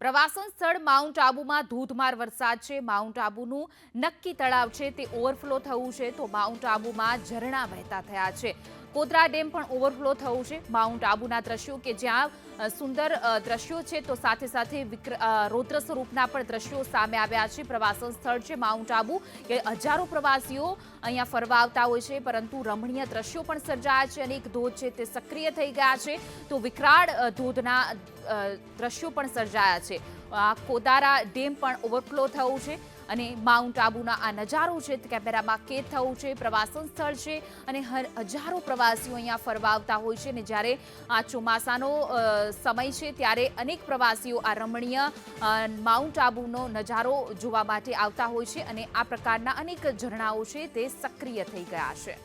પ્રવાસન સ્થળ માઉન્ટ આબુમાં ધોધમાર વરસાદ છે। માઉન્ટ આબુનું નક્કી તળાવ છે તે ઓવરફ્લો થયું છે, તો માઉન્ટ આબુમાં ઝરણા વહેતા થયા છે। કોદરા ડેમ પણ ઓવરફ્લો થયું છે। માઉન્ટ આબુના દ્રશ્યો કે જ્યાં સુંદર દ્રશ્યો છે, તો સાથે સાથે રૌદ્ર સ્વરૂપના પણ દ્રશ્યો સામે આવ્યા છે। પ્રવાસન સ્થળ છે માઉન્ટ આબુ કે હજારો પ્રવાસીઓ અહીંયા ફરવા આવતા હોય છે, પરંતુ રમણીય દ્રશ્યો પણ સર્જાયા છે। અનેક ધોધ છે તે સક્રિય થઈ ગયા છે, તો વિકરાળ ધોધના દ્રશ્યો પણ સર્જાયા છે। કોદારા ડેમ પણ ઓવરફ્લો થયું છે અને માઉન્ટ આબુના આ નજારો છે તે કેમેરામાં કેદ થયું છે। પ્રવાસન સ્થળ છે અને હજારો પ્રવાસીઓ અહીંયા ફરવા આવતા હોય છે, અને જ્યારે આ ચોમાસાનો સમય છે ત્યારે અનેક પ્રવાસીઓ આ રમણીય માઉન્ટ આબુનો નજારો જોવા માટે આવતા હોય છે, અને આ પ્રકારના અનેક ઝરણાઓ છે તે સક્રિય થઈ ગયા છે।